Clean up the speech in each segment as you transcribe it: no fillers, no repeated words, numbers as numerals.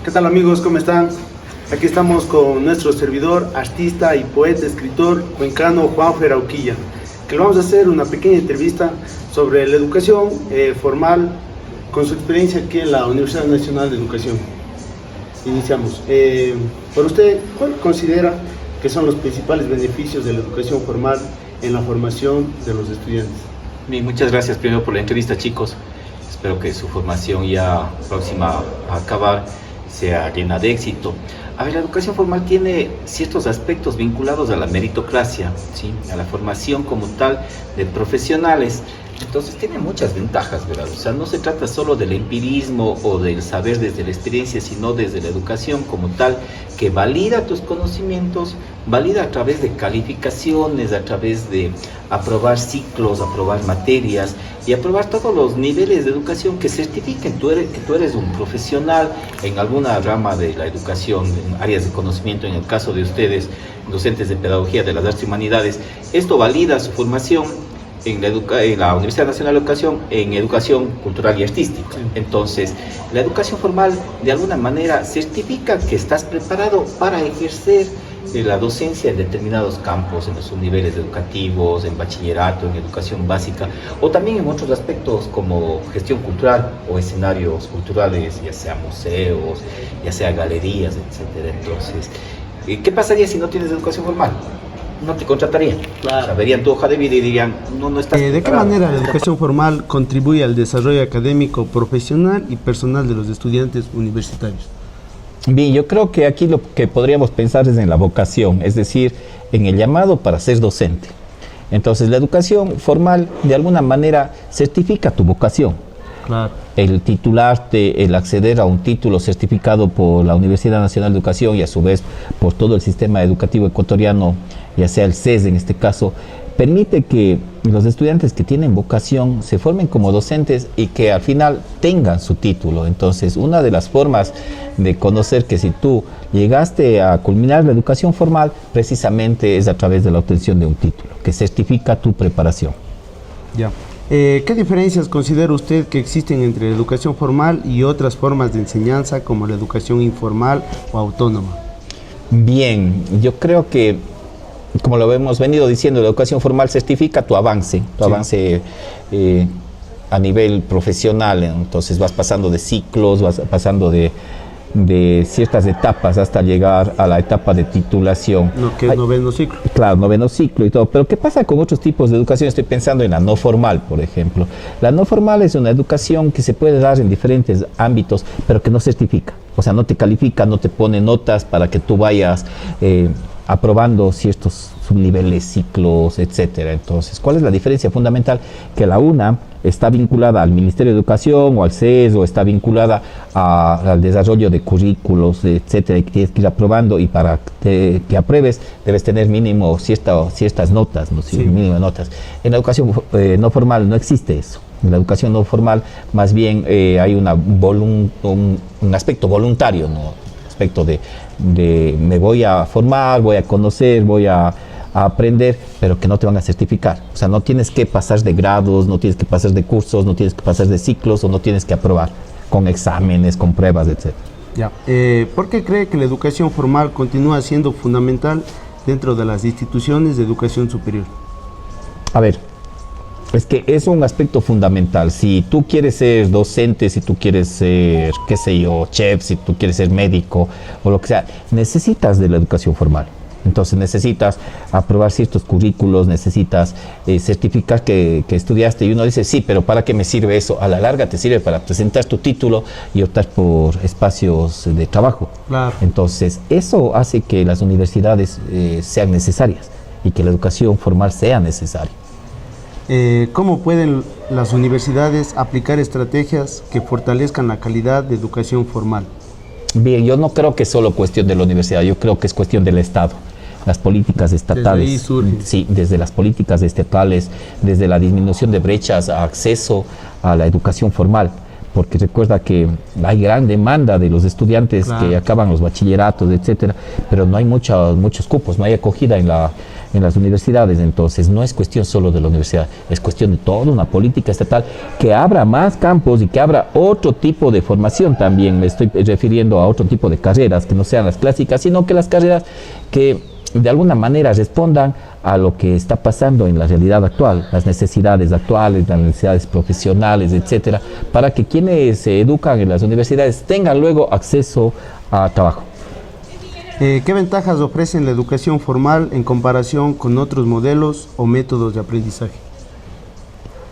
¿Qué tal amigos? ¿Cómo están? Aquí estamos con nuestro servidor, artista y poeta, escritor cuencano Juanfer Auquilla, que le vamos a hacer una pequeña entrevista sobre la educación formal con su experiencia aquí en la Universidad Nacional de Educación. Iniciamos. Por usted, ¿cuál considera que son los principales beneficios de la educación formal en la formación de los estudiantes? Bien, muchas gracias primero por la entrevista, chicos. Espero que su formación ya próxima a acabar sea llena de éxito. A ver, la educación formal tiene ciertos aspectos vinculados a la meritocracia, ¿sí? A la formación como tal de profesionales. Entonces tiene muchas ventajas, ¿verdad? O sea, no se trata solo del empirismo o del saber desde la experiencia, sino desde la educación como tal, que valida tus conocimientos, valida a través de calificaciones, a través de aprobar ciclos, aprobar materias y aprobar todos los niveles de educación que certifiquen que tú eres un profesional en alguna rama de la educación, en áreas de conocimiento, en el caso de ustedes, docentes de pedagogía de las artes y humanidades. Esto valida su formación en la Universidad Nacional de Educación en educación cultural y artística. Entonces, la educación formal de alguna manera certifica que estás preparado para ejercer la docencia en determinados campos, en los subniveles educativos, en bachillerato, en educación básica, o también en otros aspectos como gestión cultural o escenarios culturales, ya sea museos, ya sea galerías, etcétera. Entonces, ¿qué pasaría si no tienes educación formal? No te contratarían. Claro. O sea, verían tu hoja de vida y dirían, no estás ¿De qué manera la educación formal contribuye al desarrollo académico, profesional y personal de los estudiantes universitarios? Bien, yo creo que aquí lo que podríamos pensar es en la vocación, es decir, en el llamado para ser docente. Entonces, la educación formal de alguna manera certifica tu vocación. Claro. El titularte, el acceder a un título certificado por la Universidad Nacional de Educación y a su vez por todo el sistema educativo ecuatoriano, ya sea el CES en este caso, permite que los estudiantes que tienen vocación se formen como docentes y que al final tengan su título. Entonces, una de las formas de conocer que si tú llegaste a culminar la educación formal, precisamente es a través de la obtención de un título, que certifica tu preparación. Ya. ¿Qué diferencias considera usted que existen entre la educación formal y otras formas de enseñanza como la educación informal o autónoma? Bien, yo creo que, como lo hemos venido diciendo, la educación formal certifica tu avance a nivel profesional. Entonces vas pasando de ciclos, vas pasando de ciertas etapas hasta llegar a la etapa de titulación. Que es noveno ciclo. Claro, noveno ciclo y todo. Pero ¿qué pasa con otros tipos de educación? Estoy pensando en la no formal, por ejemplo. La no formal es una educación que se puede dar en diferentes ámbitos, pero que no certifica. O sea, no te califica, no te pone notas para que tú vayas aprobando ciertos subniveles, ciclos, etcétera. Entonces, ¿cuál es la diferencia fundamental? Que la una está vinculada al Ministerio de Educación o al CES, o está vinculada al desarrollo de currículos, etcétera, y que tienes que ir aprobando, y para que apruebes debes tener mínimo ciertas notas, ¿no? Sí. Mínimo de notas. En la educación no formal no existe eso. En la educación no formal más bien hay un aspecto voluntario, ¿no? Aspecto de me voy a formar, voy a conocer, voy a aprender, pero que no te van a certificar. O sea, no tienes que pasar de grados, no tienes que pasar de cursos, no tienes que pasar de ciclos, o no tienes que aprobar con exámenes, con pruebas, etc. Ya. ¿Por qué cree que la educación formal continúa siendo fundamental dentro de las instituciones de educación superior? A ver, es que es un aspecto fundamental. Si tú quieres ser docente, si tú quieres ser, qué sé yo, chef, si tú quieres ser médico o lo que sea, necesitas de la educación formal. Entonces necesitas aprobar ciertos currículos, necesitas certificar que estudiaste, y uno dice, sí, pero ¿para qué me sirve eso? A la larga te sirve para presentar tu título y optar por espacios de trabajo. Claro. Entonces eso hace que las universidades sean necesarias y que la educación formal sea necesaria. ¿Cómo pueden las universidades aplicar estrategias que fortalezcan la calidad de educación formal? Bien, yo no creo que es solo cuestión de la universidad, yo creo que es cuestión del Estado. Las políticas estatales, desde ahí surge. Sí, desde las políticas estatales, desde la disminución de brechas a acceso a la educación formal, porque recuerda que hay gran demanda de los estudiantes, claro, que acaban los bachilleratos, etcétera, pero no hay muchos cupos, no hay acogida en en las universidades. Entonces no es cuestión solo de la universidad, es cuestión de toda una política estatal que abra más campos y que abra otro tipo de formación también. Me estoy refiriendo a otro tipo de carreras que no sean las clásicas, sino que las carreras que de alguna manera respondan a lo que está pasando en la realidad actual, las necesidades actuales, las necesidades profesionales, etcétera, para que quienes se educan en las universidades tengan luego acceso a trabajo. ¿Qué ventajas ofrece la educación formal en comparación con otros modelos o métodos de aprendizaje?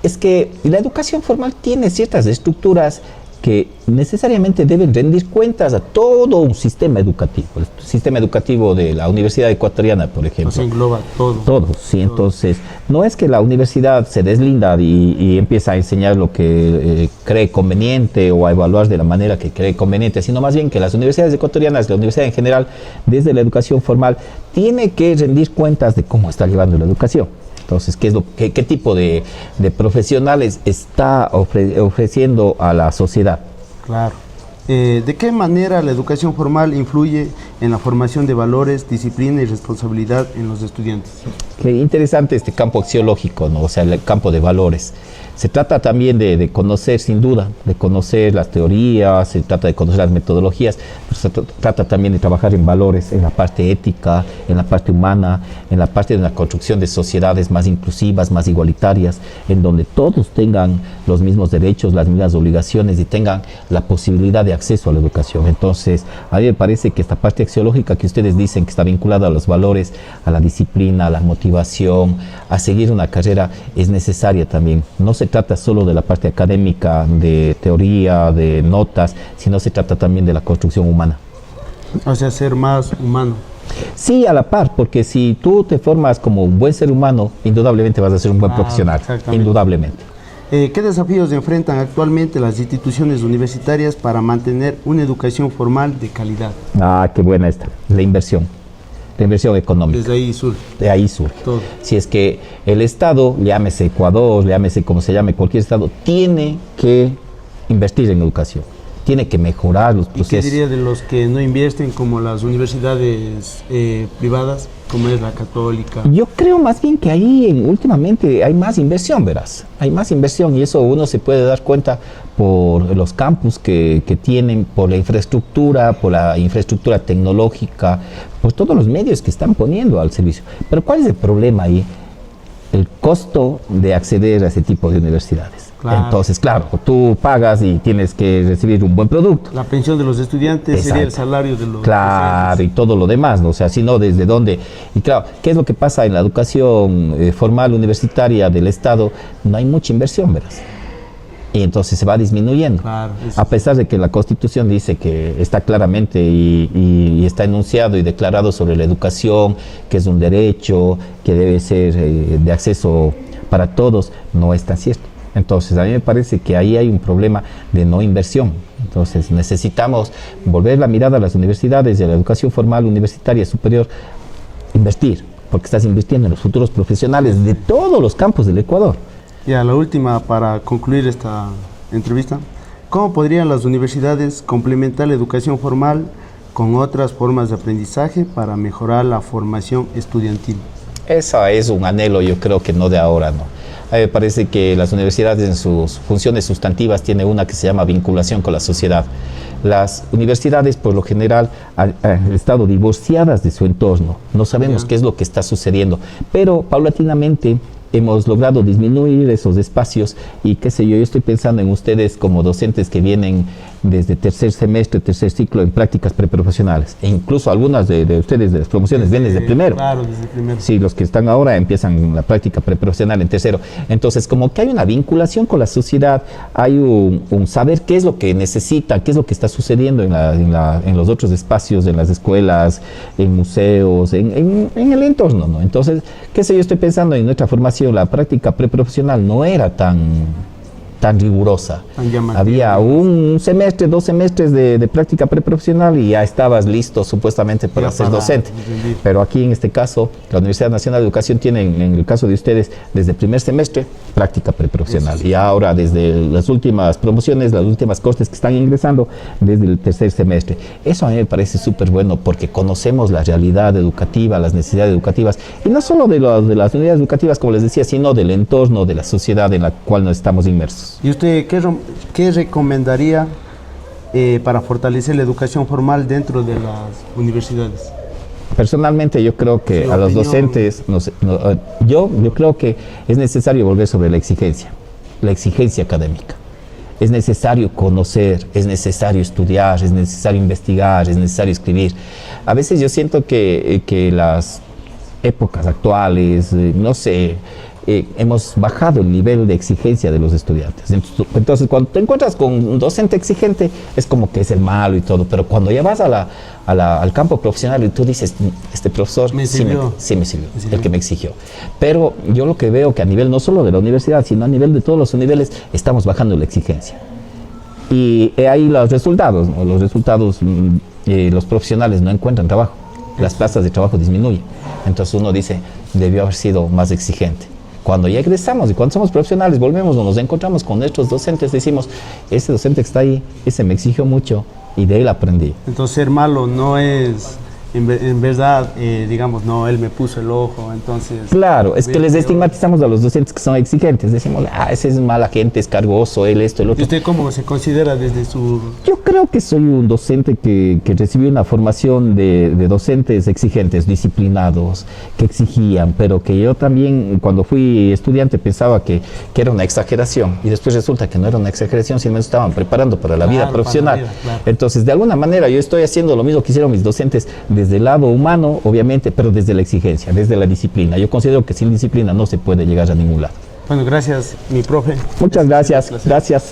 Es que la educación formal tiene ciertas estructuras que necesariamente deben rendir cuentas a todo un sistema educativo. El sistema educativo de la Universidad Ecuatoriana, por ejemplo. Se engloba todo. Todo, sí. Todo. Entonces, no es que la universidad se deslinda y empieza a enseñar lo que cree conveniente o a evaluar de la manera que cree conveniente, sino más bien que las universidades ecuatorianas, la universidad en general, desde la educación formal, tiene que rendir cuentas de cómo está llevando la educación. Entonces, ¿qué tipo de profesionales está ofreciendo a la sociedad? Claro. ¿De qué manera la educación formal influye en la formación de valores, disciplina y responsabilidad en los estudiantes? Qué interesante este campo axiológico, ¿no? O sea, el campo de valores. Se trata también de conocer, sin duda, de conocer las teorías, se trata de conocer las metodologías, pero se trata también de trabajar en valores, en la parte ética, en la parte humana, en la parte de la construcción de sociedades más inclusivas, más igualitarias, en donde todos tengan los mismos derechos, las mismas obligaciones y tengan la posibilidad de acceso a la educación. Entonces, a mí me parece que esta parte axiológica que ustedes dicen que está vinculada a los valores, a la disciplina, a la motivación, a seguir una carrera, es necesaria también. No se trata solo de la parte académica, de teoría, de notas, sino se trata también de la construcción humana. O sea, ser más humano. Sí, a la par, porque si tú te formas como un buen ser humano, indudablemente vas a ser un buen profesional, indudablemente. ¿Qué desafíos enfrentan actualmente las instituciones universitarias para mantener una educación formal de calidad? Ah, qué buena esta, la inversión económica. Desde ahí surge. De ahí surge. Todo. Si es que el Estado, llámese Ecuador, llámese como se llame cualquier Estado, tiene que invertir en educación, tiene que mejorar los procesos. ¿Y qué diría de los que no invierten, como las universidades privadas, como es la Católica? Yo creo más bien que ahí últimamente hay más inversión, verás. Hay más inversión y eso uno se puede dar cuenta por los campus que tienen, por la infraestructura tecnológica, por todos los medios que están poniendo al servicio. Pero ¿cuál es el problema ahí? El costo de acceder a ese tipo de universidades. Claro. Entonces, claro, tú pagas y tienes que recibir un buen producto. La pensión de los estudiantes. Exacto. Sería el salario de los Claro, docentes. Y todo lo demás, ¿no? O sea, si no, ¿desde dónde? Y claro, ¿qué es lo que pasa en la educación formal universitaria del Estado? No hay mucha inversión, verás. Y entonces se va disminuyendo. Claro, a pesar de que la Constitución dice que está claramente y está enunciado y declarado sobre la educación, que es un derecho, que debe ser de acceso para todos, no es tan cierto. Entonces, a mí me parece que ahí hay un problema de no inversión. Entonces, necesitamos volver la mirada a las universidades y a la educación formal universitaria superior, invertir, porque estás invirtiendo en los futuros profesionales de todos los campos del Ecuador. Ya, la última para concluir esta entrevista. ¿Cómo podrían las universidades complementar la educación formal con otras formas de aprendizaje para mejorar la formación estudiantil? Esa es un anhelo, yo creo que no de ahora, ¿no? A mí me parece que las universidades en sus funciones sustantivas tienen una que se llama vinculación con la sociedad. Las universidades, por lo general, han estado divorciadas de su entorno. No sabemos qué es lo que está sucediendo, pero paulatinamente hemos logrado disminuir esos espacios y qué sé yo estoy pensando en ustedes como docentes que vienen desde tercer semestre, tercer ciclo en prácticas preprofesionales, e incluso algunas de ustedes de las promociones vienen desde primero. Claro, desde primero. Sí, los que están ahora empiezan la práctica preprofesional en tercero. Entonces, como que hay una vinculación con la sociedad, hay un saber qué es lo que necesita, qué es lo que está sucediendo en los otros espacios, en las escuelas, en museos, en el entorno, ¿no? Entonces, qué sé yo estoy pensando en nuestra formación, la práctica preprofesional no era tan tan rigurosa. Tan llamativa. Había un semestre, 2 semestres de práctica preprofesional y ya estabas listo supuestamente para Ya ser para docente. rendir. Pero aquí en este caso, la Universidad Nacional de Educación tiene, en el caso de ustedes, desde el primer semestre, práctica preprofesional. Eso. Y ahora, desde las últimas promociones, las últimas cortes que están ingresando, desde el tercer semestre. Eso a mí me parece súper bueno porque conocemos la realidad educativa, las necesidades educativas, y no solo de las unidades educativas, como les decía, sino del entorno, de la sociedad en la cual nos estamos inmersos. ¿Y usted qué recomendaría para fortalecer la educación formal dentro de las universidades? Personalmente yo creo que Su a los opinión. docentes, yo creo que es necesario volver sobre la exigencia académica. Es necesario conocer, es necesario estudiar, es necesario investigar, es necesario escribir. A veces yo siento que las épocas actuales, no sé, hemos bajado el nivel de exigencia de los estudiantes. Entonces, cuando te encuentras con un docente exigente, es como que es el malo y todo, pero cuando ya vas al campo profesional y tú dices, este profesor Me sí sirvió. sí me sirvió, Me sirvió. el que me exigió. Pero yo lo que veo que a nivel no solo de la universidad, sino a nivel de todos los niveles, estamos bajando la exigencia. Y ahí los resultados, ¿no? Los resultados, los profesionales no encuentran trabajo, las plazas de trabajo disminuyen. Entonces uno dice, debió haber sido más exigente. Cuando ya egresamos y cuando somos profesionales, volvemos o nos encontramos con nuestros docentes, decimos, ese docente que está ahí, ese me exigió mucho y de él aprendí. Entonces ser malo no es, en verdad, digamos, no, él me puso el ojo, entonces... Claro, es que les Veo- estigmatizamos a los docentes que son exigentes. Decimos, ese es mala gente, es cargoso, él esto, el ¿Y otro. usted cómo se considera desde su... Yo creo que soy un docente que recibió una formación de docentes exigentes, disciplinados, que exigían, pero que yo también cuando fui estudiante pensaba que era una exageración y después resulta que no era una exageración, sino me estaban preparando para la vida Claro, profesional. para la vida, claro. Entonces, de alguna manera yo estoy haciendo lo mismo que hicieron mis docentes desde el lado humano, obviamente, pero desde la exigencia, desde la disciplina. Yo considero que sin disciplina no se puede llegar a ningún lado. Bueno, gracias, mi profe. Muchas gracias. Gracias.